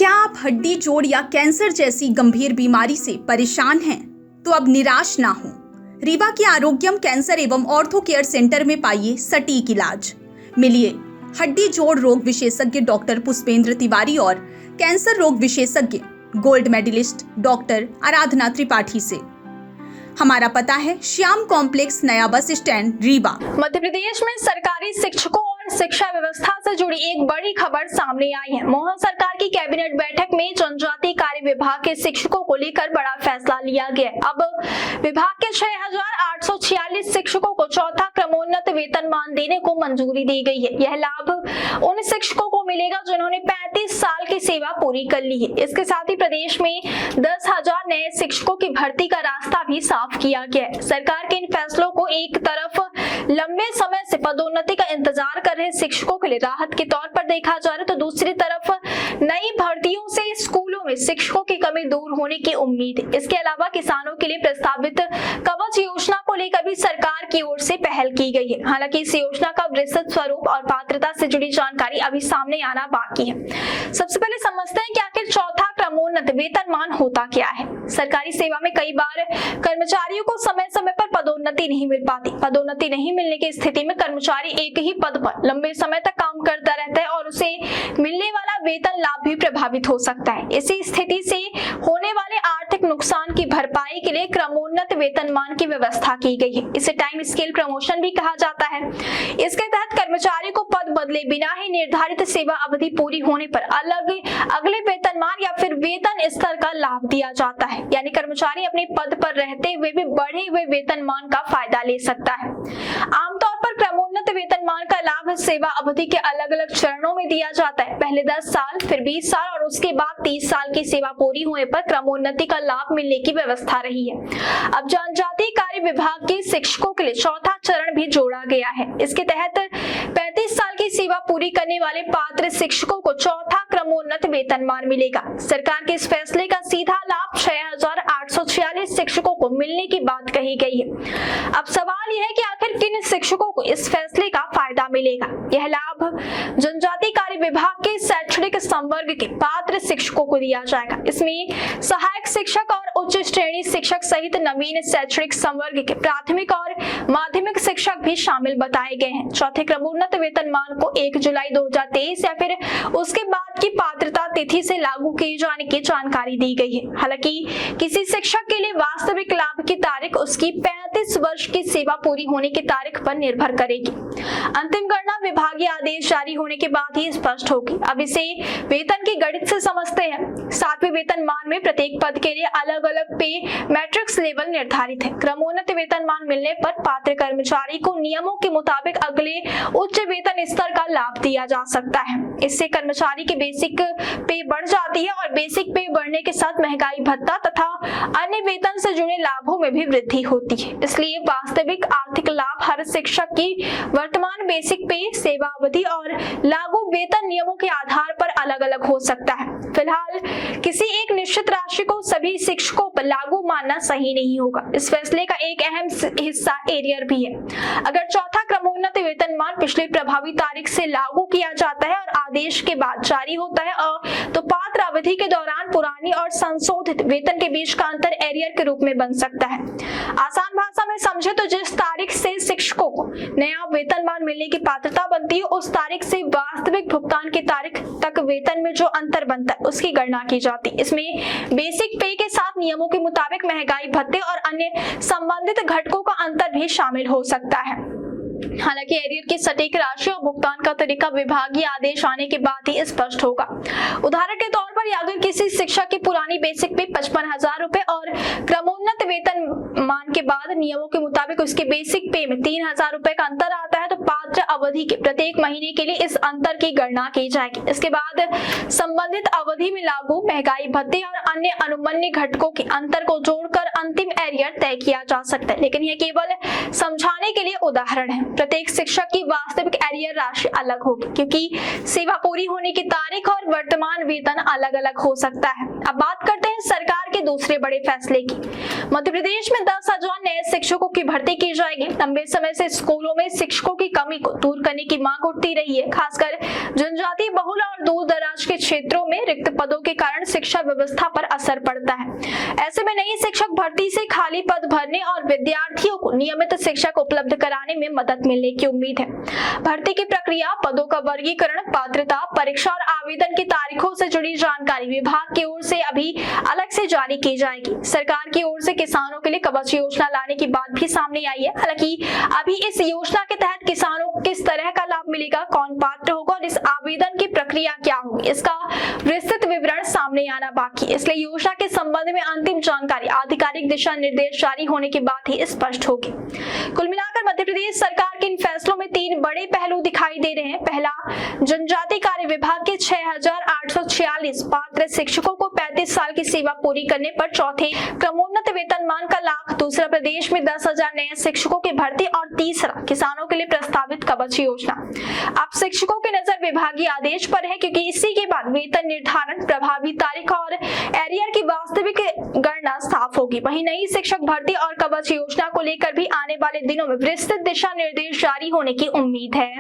क्या आप हड्डी जोड़ या कैंसर जैसी गंभीर बीमारी से परेशान हैं? तो अब निराश ना हो। रीवा के आरोग्यम कैंसर एवं ऑर्थो केयर सेंटर में पाइए सटीक इलाज। मिलिए हड्डी जोड़ रोग विशेषज्ञ डॉक्टर पुष्पेंद्र तिवारी और कैंसर रोग विशेषज्ञ गोल्ड मेडलिस्ट डॉक्टर आराधना त्रिपाठी से। हमारा पता है श्याम कॉम्प्लेक्स, नया बस स्टैंड, रीवा। मध्य प्रदेश में सरकारी शिक्षकों और शिक्षा व्यवस्था से जुड़ी एक बड़ी खबर सामने आई है। मोहन सरकार की कैबिनेट बैठक में जनजातीय कार्य विभाग के शिक्षकों को लेकर बड़ा फैसला लिया गया। अब विभाग के 6,846 शिक्षकों को चौथा क्रमोन्नत वेतनमान देने को मंजूरी दी गई है। यह लाभ उन शिक्षकों को मिलेगा जिन्होंने 35 साल की सेवा पूरी कर ली है। इसके साथ ही प्रदेश में 10,000 नए शिक्षकों की भर्ती का रास्ता भी साफ किया गया है। सरकार के इन फैसलों को एक तरफ लंबे समय से पदोन्नति का इंतजार कर रहे शिक्षकों के लिए राहत के तौर पर देखा जा रहा है, तो दूसरी तरफ नई भर्तियों से स्कूलों में शिक्षकों की कमी दूर होने की उम्मीद है। इसके अलावा किसानों के लिए प्रस्तावित कवच योजना को लेकर भी सरकार की ओर से पहल की गई है। हालांकि इस योजना का विस्तृत स्वरूप और पात्रता से जुड़ी जानकारी अभी सामने आना बाकी है। सबसे पहले समझते हैं कि आखिर चौथा क्रमोन्नत वेतनमान होता क्या है। सरकारी सेवा में कई बार कर्मचारियों को समय समय पर पदोन्नति नहीं मिल पाती। पदोन्नति नहीं मिलने की स्थिति में कर्मचारी एक ही पद पर लंबे समय तक काम करता रहता है और उसे मिलने वाला वेतन लाभ भी प्रभावित हो सकता है। इसी स्थिति से होने वाले आर्थिक नुकसान की भरपाई के लिए क्रमोन्नत वेतनमान की व्यवस्था की गई है। इसे टाइम स्केल प्रमोशन भी कहा जाता है। इसके तहत कर्मचारी को पद बदले बिना ही निर्धारित सेवा अवधि पूरी होने पर अगले वेतनमान या फिर वेतन स्तर का लाभ दिया जाता है। यानी कर्मचारी अपने पद पर रहते हुए भी बढ़े हुए वेतनमान का फायदा ले सकता है। आमतौर पर क्रमोन्नत वेतनमान का लाभ सेवा अवधि के अलग अलग चरणों में दिया जाता है। पहले 10 साल, फिर 20 साल और उसके बाद 30 साल की सेवा पूरी होने पर क्रमोन्नति का लाभ मिलने की व्यवस्था रही है। अब जनजातीय कार्य विभाग के शिक्षकों के लिए चौथा चरण भी जोड़ा गया है। इसके तहत 35 साल की सेवा पूरी करने वाले पात्र शिक्षकों को चौथा क्रमोन्नत वेतनमान मिलेगा। सरकार के इस फैसले का सीधा लाभ 6,846 शिक्षकों को मिलने की बात कही गई है। अब सवाल यह है कि आखिर किन शिक्षकों को इस फैसले का फायदा मिलेगा। यह लाभ जनजातीय कार्य विभाग के शैक्षणिक संवर्ग के पात्र शिक्षकों को दिया जाएगा। इसमें सहायक शिक्षक और उच्च श्रेणी शिक्षक सहित नवीन शैक्षणिक संवर्ग के प्राथमिक और माध्यमिक शिक्षक भी शामिल बताए गए हैं। चौथे क्रमोन्नत वेतनमान को 1 जुलाई 2023 या फिर उसके बाद की पात्रता तिथि से लागू किए जाने की जानकारी दी गई है। हालांकि किसी शिक्षक के लिए वास्तविक लाभ की तारीख उसकी 35 वर्ष की सेवा पूरी होने की तारीख पर निर्भर करेगी। अंतिम गणना विभागीय आदेश जारी होने के बाद ही स्पष्ट होगी। अब इसे वेतन की गणित से समझते हैं। 7वें वेतनमान में प्रत्येक पद के लिए अलग अलग पे मैट्रिक्स लेवल निर्धारित है। क्रमोन्नत वेतनमान मिलने पर पात्र कर्मचारी को नियमों के मुताबिक अगले उच्च वेतन स्तर का लाभ दिया जा सकता है। इससे कर्मचारी की बेसिक पे बढ़ जाती है और बेसिक पे बढ़ने के साथ महंगाई भत्ता तथा अन्य वेतन से जुड़े लाभों में भी वृद्धि होती है। इसलिए वास्तविक आर्थिक लाभ हर शिक्षक की वर्तमान बेसिक पे, सेवा अवधि और लागू वेतन नियमों के आधार पर अलग अलग हो सकता है। फिलहाल किसी एक निश्चित राशि को सभी शिक्षकों पर लागू मानना सही नहीं होगा। इस फैसले का एक अहम हिस्सा एरियर भी है। अगर चौथा क्रमोन्नत वेतनमान पिछली प्रभावी तारीख से लागू किया जाता है और आदेश के बाद जारी होता है तो पात्र अवधि के दौरान पुरानी और संशोधित वेतन के बीच का अंतर एरियर के रूप में बन सकता है। आसान भाषा में समझे तो जिस तारीख से शिक्षकों को नया वेतनमान मिलने की पात्रता बनती है, उस तारीख से वास्तविक भुगतान की तारीख तक वेतन में जो अंतर बनता है उसकी गणना की जाती है। इसमें बेसिक पे के साथ नियमों के मुताबिक महंगाई भत्ते और अन्य संबंधित घटकों का अंतर भी शामिल हो सकता है। हालांकि एरियर की सटीक राशि और भुगतान का तरीका विभागीय आदेश आने के बाद ही स्पष्ट होगा। उदाहरण के तौर पर अगर किसी शिक्षक की पुरानी बेसिक पे 55,000 रुपए और क्रमोन्नत वेतन मान के बाद नियमों के मुताबिक उसके बेसिक पे में 3,000 रुपए का अंतर आता है, तो पात्र अवधि के प्रत्येक महीने के लिए इस अंतर की गणना की जाएगी। इसके बाद संबंधित अवधि में लागू महंगाई भत्ते और अन्य अनुमन्य घटकों के अंतर को जोड़कर अंतिम एरियर तय किया जा सकता है। लेकिन यह केवल समझाने के लिए उदाहरण है। प्रत्येक शिक्षक की वास्तविक एरियर राशि अलग होगी क्योंकि सेवा पूरी होने की तारीख और वर्तमान वेतन अलग अलग हो सकता है। अब बात करते हैं सरकार के दूसरे बड़े फैसले की। मध्य प्रदेश में 10,000 नए शिक्षकों की भर्ती की जाएगी। लंबे समय से स्कूलों में शिक्षकों की कमी को दूर करने की मांग उठती रही है। खासकर जनजातीय बहुल और दूर दराज के क्षेत्रों में रिक्त पदों के कारण शिक्षा व्यवस्था पर असर पड़ता है। ऐसे में नई शिक्षक भर्ती से खाली पद भरने और विद्यार्थियों को नियमित शिक्षक उपलब्ध कराने में मदद मिलने की उम्मीद है। भर्ती की प्रक्रिया, पदों का वर्गीकरण, पात्रता, परीक्षा और आवेदन की तारीखों से जुड़ी जानकारी विभाग की ओर से अभी अलग से जारी की जाएगी। सरकार की ओर से किसानों के लिए कवच योजना लाने की बात भी सामने आई है। हालांकि अभी इस योजना के तहत किसानों को किस तरह का लाभ मिलेगा, कौन पात्र होगा और इस आवेदन की प्रक्रिया क्या होगी, इसका विस्तृत विवरण सामने आना बाकी है। इसलिए योजना के संबंध में अंतिम जानकारी आधिकारिक दिशा निर्देश जारी होने के बाद ही स्पष्ट होगी। कुल मिलाकर मध्य प्रदेश सरकार के इन फैसलों में 3 बड़े पहलू दिखाई दे रहे हैं। पहला, जनजातीय कार्य विभाग के 6,846 पात्र शिक्षकों को 35 साल की सेवा पूरी करने पर चौथे क्रमोन्नत वेतनमान का लाभ। दूसरा, प्रदेश में 10,000 नए शिक्षकों की भर्ती और तीसरा, किसानों के लिए प्रस्तावित कवच योजना। अब शिक्षकों की नजर विभागीय आदेश पर है, क्योंकि इसी के बाद वेतन निर्धारण, प्रभावी तारीख और एरियर की वास्तविक गणना साफ होगी। वहीं नई शिक्षक भर्ती और कवच योजना को लेकर भी आने वाले दिनों में विस्तृत दिशा निर्देश जारी होने की उम्मीद है।